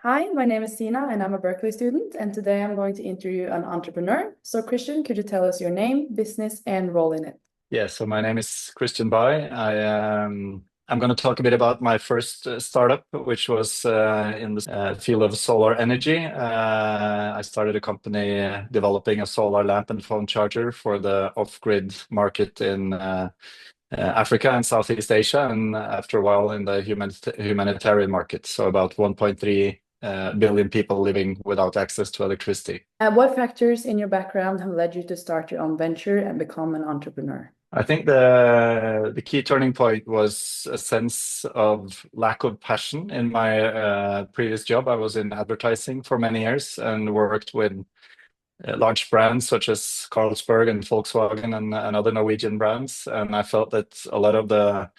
Hi, my name is Sina and I'm a Berkeley student, and today I'm going to interview an entrepreneur. So, Christian, could you tell us your name, business, and role in it? Yeah, so my name is Kristian Bye. I'm going to talk a bit about my first startup, which was in the field of solar energy. I started a company developing a solar lamp and phone charger for the off-grid market in Africa and Southeast Asia, and after a while in the humanitarian market. So about 1.3 billion people living without access to electricity. What factors in your background have led you to start your own venture and become an entrepreneur? I think the key turning point was a sense of lack of passion in my previous job. I was in advertising for many years and worked with large brands such as Carlsberg and Volkswagen and other Norwegian brands. And I felt that a lot of the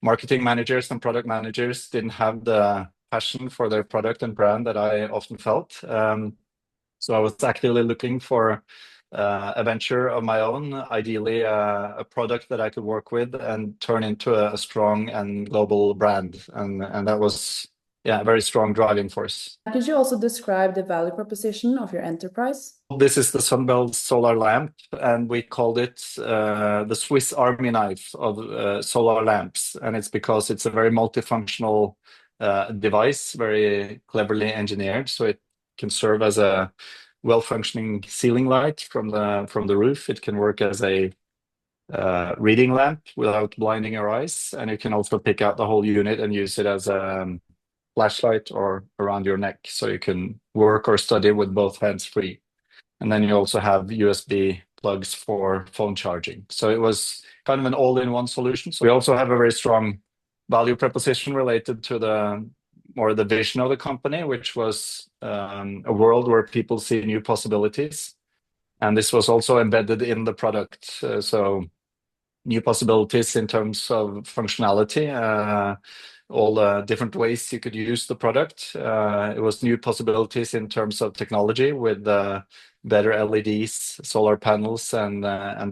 marketing managers and product managers didn't have the passion for their product and brand that I often felt. So I was actively looking for a venture of my own, ideally a product that I could work with and turn into a strong and global brand. And that was, yeah, a very strong driving force. Could you also describe the value proposition of your enterprise? This is the Sunbelt solar lamp, and we called it the Swiss Army knife of solar lamps. And it's because it's a very multifunctional device, very cleverly engineered. So it can serve as a well-functioning ceiling light from the roof. It can work as a reading lamp without blinding your eyes, and you can also pick out the whole unit and use it as a flashlight or around your neck, so you can work or study with both hands free. And then you also have USB plugs for phone charging. So it was kind of an all-in-one solution. So we also have a very strong value proposition related to the vision of the company, which was a world where people see new possibilities. And this was also embedded in the product. So new possibilities in terms of functionality, all the different ways you could use the product. It was new possibilities in terms of technology with better LEDs, solar panels, and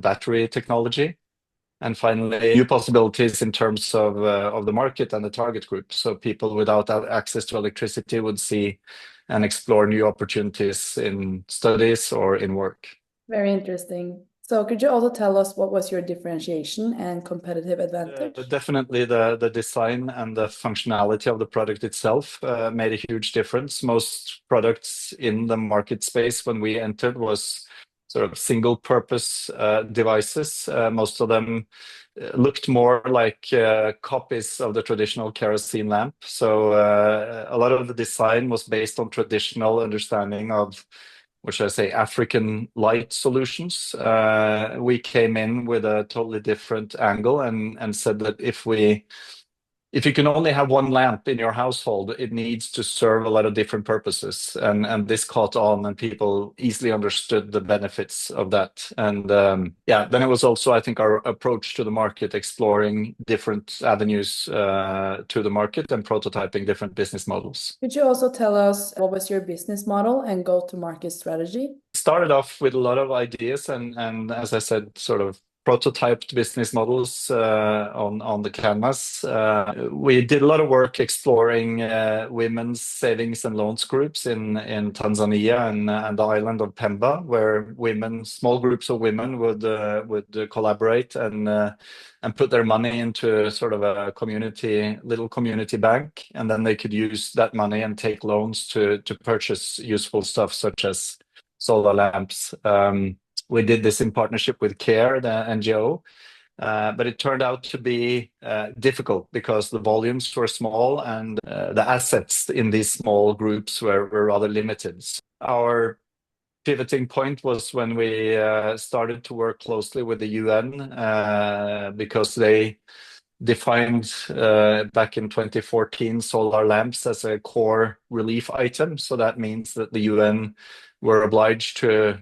battery technology. And finally, new possibilities in terms of the market and the target group. So people without access to electricity would see and explore new opportunities in studies or in work. Very interesting. So, could you also tell us what was your differentiation and competitive advantage? Definitely the design and the functionality of the product itself made a huge difference. Most products in the market space when we entered was sort of single purpose devices. Most of them looked more like copies of the traditional kerosene lamp. So a lot of the design was based on traditional understanding of, what should I say, African light solutions. We came in with a totally different angle and said that if you can only have one lamp in your household, it needs to serve a lot of different purposes. And this caught on, and people easily understood the benefits of that. And yeah, then it was also, I think, our approach to the market, exploring different avenues to the market and prototyping different business models. Could you also tell us what was your business model and go-to-market strategy? Started off with a lot of ideas and as I said, sort of prototyped business models on the canvas. We did a lot of work exploring women's savings and loans groups in Tanzania and the island of Pemba, where small groups of women would collaborate and put their money into sort of a little community bank, and then they could use that money and take loans to purchase useful stuff such as solar lamps. We did this in partnership with CARE, the NGO, but it turned out to be difficult because the volumes were small and the assets in these small groups were rather limited. Our pivoting point was when we started to work closely with the UN because they defined back in 2014 solar lamps as a core relief item. So that means that the UN were obliged to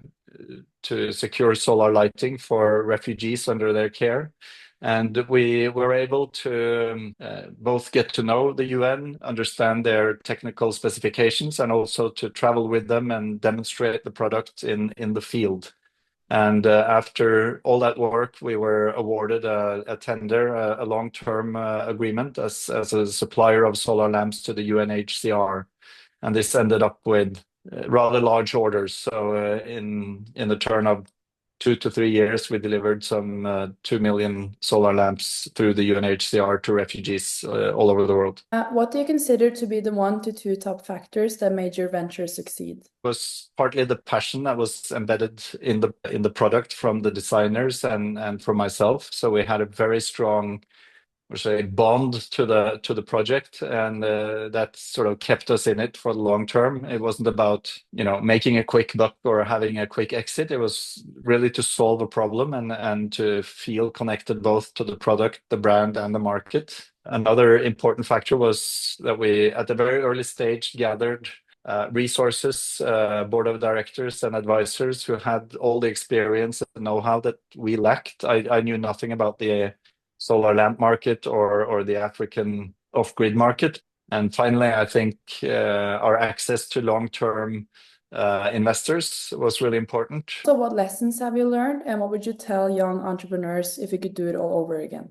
secure solar lighting for refugees under their care. And we were able to both get to know the UN, understand their technical specifications, and also to travel with them and demonstrate the product in the field. And after all that work, we were awarded a tender, a long-term agreement as a supplier of solar lamps to the UNHCR. and this ended up with rather large orders. So in the turn of 2 to 3 years, we delivered some 2 million solar lamps through the UNICHR to refugees all over the world. What do you consider to be the 1 to 2 top factors that made your venture succeed? It was partly the passion that was embedded in the product from the designers and from myself. So we had a very strong, say, bond to the project, and that sort of kept us in it for the long term. It wasn't about making a quick buck or having a quick exit. It was really to solve a problem and to feel connected both to the product, the brand, and the market. Another important factor was that we, at a very early stage, gathered resources, board of directors and advisors who had all the experience and know-how that we lacked. I knew nothing about the solar lamp market or the African off-grid market. And finally, I think our access to long-term investors was really important. So what lessons have you learned, and what would you tell young entrepreneurs if you could do it all over again?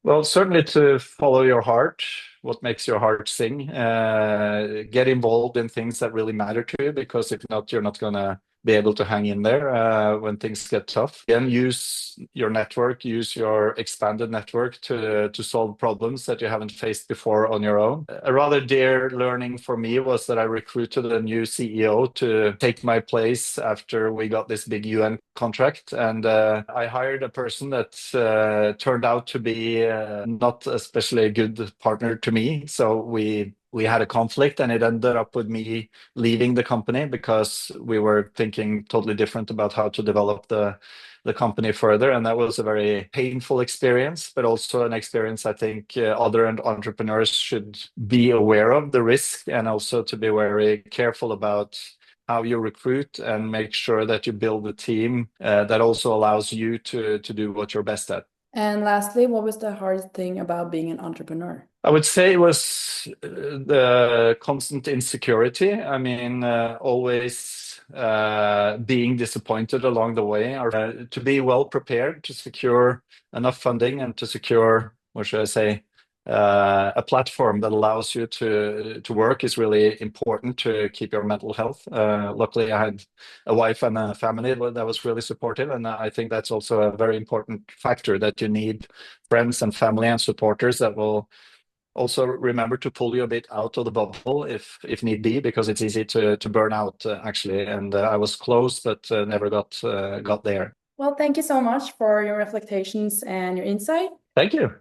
Well, certainly to follow your heart, what makes your heart sing. Get involved in things that really matter to you, because if not, you're not going to be able to hang in there when things get tough. Again, use your network, use your expanded network to solve problems that you haven't faced before on your own. A rather dear learning for me was that I recruited a new CEO to take my place after we got this big UN contract. And I hired a person that turned out to be not especially a good partner to me. So we had a conflict, and it ended up with me leaving the company because we were thinking totally different about how to develop the company further. And that was a very painful experience, but also an experience I think other entrepreneurs should be aware of the risk, and also to be very careful about how you recruit and make sure that you build a team that also allows you to do what you're best at. And lastly, what was the hardest thing about being an entrepreneur? I would say it was the constant insecurity. I mean, always being disappointed along the way, or to be well prepared to secure enough funding and to secure, what should I say, a platform that allows you to work is really important to keep your mental health. Luckily, I had a wife and a family that was really supportive, and I think that's also a very important factor, that you need friends and family and supporters that will also remember to pull you a bit out of the bubble if need be, because it's easy to burn out actually. And I was close, but never got there. Well, thank you so much for your reflections and your insight. Thank you.